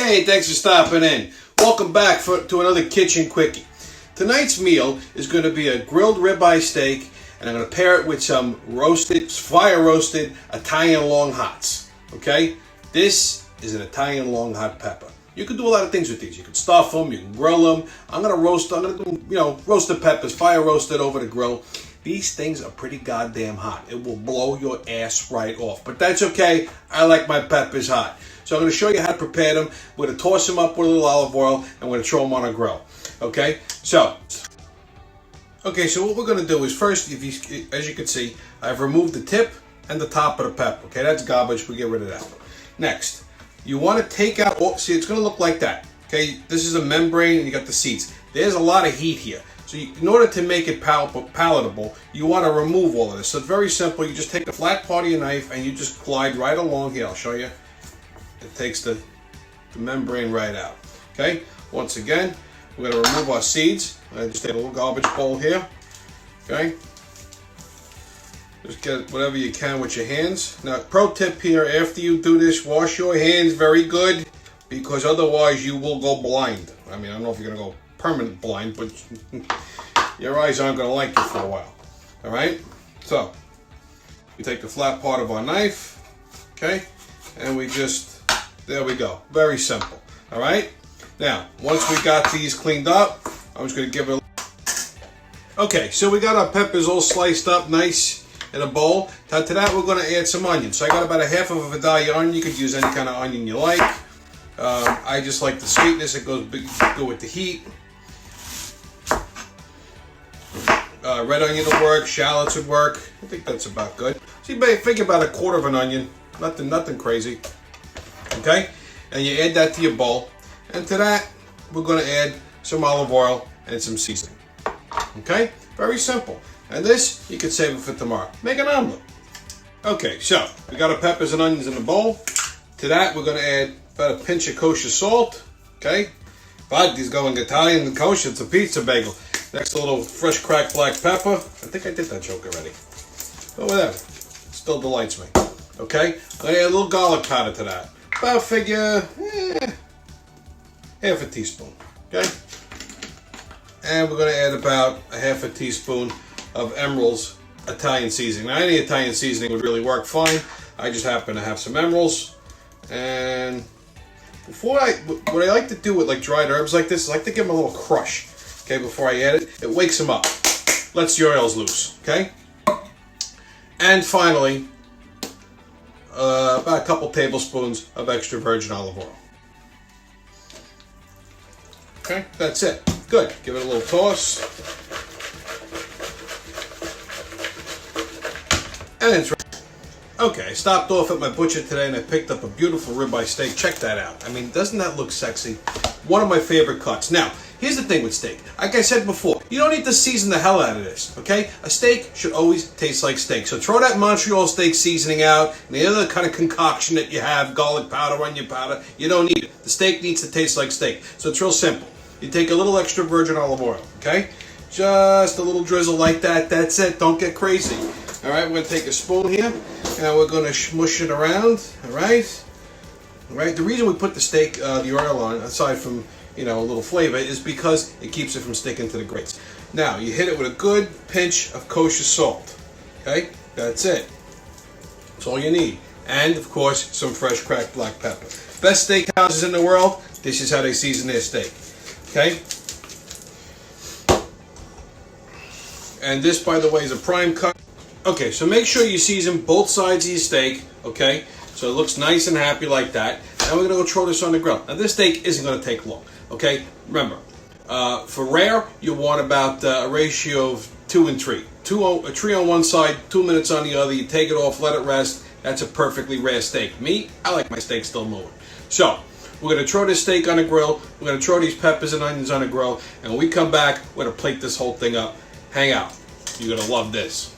Hey, thanks for stopping in. Welcome back to another Kitchen Quickie. Tonight's meal is going to be a grilled ribeye steak, and I'm going to pair it with some fire roasted Italian long hots. Okay? This is an Italian long hot pepper. You can do a lot of things with these. You can stuff them, you can grill them. I'm going to do, roasted peppers, fire roasted over the grill. These things are pretty goddamn hot. It will blow your ass right off. But that's okay. I like my peppers hot. So I'm going to show you how to prepare them. We're going to toss them up with a little olive oil, and we're going to throw them on a grill. Okay? So what we're going to do is first, as you can see, I've removed the tip and the top of the pepper. Okay? That's garbage. We get rid of that. Next, you want to take out, see, it's going to look like that. Okay? This is a membrane, and you got the seeds. There's a lot of heat here. So in order to make it palatable, you want to remove all of this. So it's very simple. You just take the flat part of your knife and you just glide right along here. I'll show you. It takes the membrane right out. Okay? Once again, we're going to remove our seeds. I just take a little garbage bowl here. Okay? Just get whatever you can with your hands. Now, pro tip here, after you do this, wash your hands very good, because otherwise you will go blind. I mean, I don't know if you're going to go permanent blind, but your eyes aren't going to like you for a while. All right? So, we take the flat part of our knife, okay? And we just, there we go. Very simple. All right? Now, once we got these cleaned up, I'm just going to give it a... Okay, so we got our peppers all sliced up nice in a bowl. Now, to that, we're going to add some onions. So I got about a half of a Vidalia onion. You could use any kind of onion you like. I just like the sweetness. It goes good with the heat. Red onion would work, shallots would work. I think that's about good. So you think about a quarter of an onion, nothing crazy. Okay, and you add that to your bowl, and to that we're going to add some olive oil and some seasoning. Okay, very simple. And this you can save it for tomorrow. Make an omelet. Okay, so we got our peppers and onions in the bowl. To that we're going to add about a pinch of kosher salt. Okay, but these going Italian and kosher. It's a pizza bagel. Next, a little fresh cracked black pepper. I think I did that joke already. But whatever. It still delights me. Okay? I'm going to add a little garlic powder to that. About figure, half a teaspoon. Okay? And we're going to add about a half a teaspoon of Emerald's Italian seasoning. Now, any Italian seasoning would really work fine. I just happen to have some Emerald's. And what I like to do with like dried herbs like this is I like to give them a little crush. Okay, before I add it, it wakes them up, lets the oils loose, okay? And finally, about a couple tablespoons of extra virgin olive oil. Okay, that's it. Good. Give it a little toss. And it's ready. Okay, I stopped off at my butcher today and I picked up a beautiful ribeye steak. Check that out. I mean, doesn't that look sexy? One of my favorite cuts. Now, here's the thing with steak. Like I said before, you don't need to season the hell out of this, okay? A steak should always taste like steak. So throw that Montreal steak seasoning out and the other kind of concoction that you have, garlic powder, onion powder, you don't need it. The steak needs to taste like steak. So it's real simple. You take a little extra virgin olive oil, okay? Just a little drizzle like that. That's it. Don't get crazy. All right, we're going to take a spoon here and we're going to smush it around, all right? All right, the reason we put the oil on, aside from, a little flavor, is because it keeps it from sticking to the grates. Now, you hit it with a good pinch of kosher salt, okay? That's it. That's all you need. And, of course, some fresh cracked black pepper. Best steakhouses in the world, this is how they season their steak, okay? And this, by the way, is a prime cut. Okay, so make sure you season both sides of your steak, okay? So it looks nice and happy like that. Now we're going to go throw this on the grill. Now this steak isn't going to take long, okay? Remember, for rare, you want about a ratio of 2 and 3. 3 on one side, 2 minutes on the other. You take it off, let it rest. That's a perfectly rare steak. Me, I like my steak still moving. So, we're going to throw this steak on the grill. We're going to throw these peppers and onions on the grill. And when we come back, we're going to plate this whole thing up. Hang out. You're going to love this.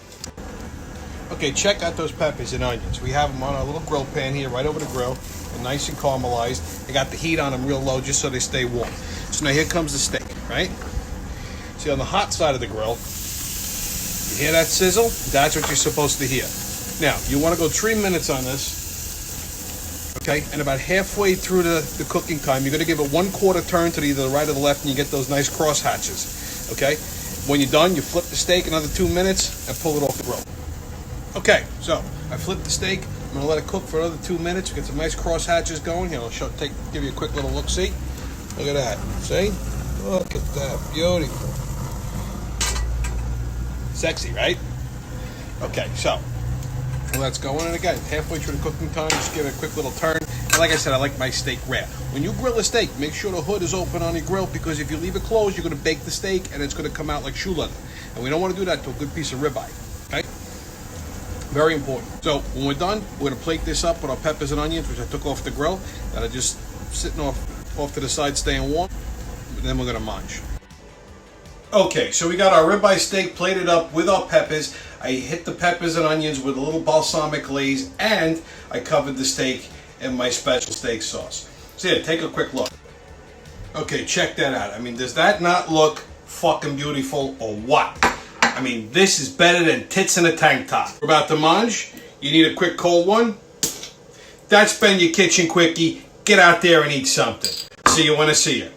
Okay, check out those peppers and onions. We have them on our little grill pan here, right over the grill. They're nice and caramelized. They got the heat on them real low just so they stay warm. So now here comes the steak, right? See, on the hot side of the grill, you hear that sizzle? That's what you're supposed to hear. Now, you want to go 3 minutes on this. Okay, and about halfway through the cooking time, you're going to give it 1/4 turn to either the right or the left, and you get those nice cross hatches. Okay, when you're done, you flip the steak another 2 minutes and pull it off the grill. Okay, so I flipped the steak. I'm going to let it cook for another 2 minutes. Get some nice cross hatches going. Here, I'll give you a quick little look. See, look at that. See, look at that, beautiful, sexy, right? Okay, so. Well, that's going, and again, halfway through the cooking time, just give it a quick little turn. And like I said, I like my steak rare. When you grill a steak, make sure the hood is open on your grill, because if you leave it closed, you're going to bake the steak, and it's going to come out like shoe leather. And we don't want to do that to a good piece of ribeye. Okay? Very important. So when we're done, we're going to plate this up with our peppers and onions, which I took off the grill, that are just sitting off to the side, staying warm. And then we're going to munch. Okay, so we got our ribeye steak plated up with our peppers. I hit the peppers and onions with a little balsamic glaze, and I covered the steak in my special steak sauce. So yeah, take a quick look. Okay, check that out. I mean, does that not look fucking beautiful or what? I mean, this is better than tits in a tank top. We're about to munch. You need a quick cold one. That's been your Kitchen Quickie. Get out there and eat something. See you when I see you.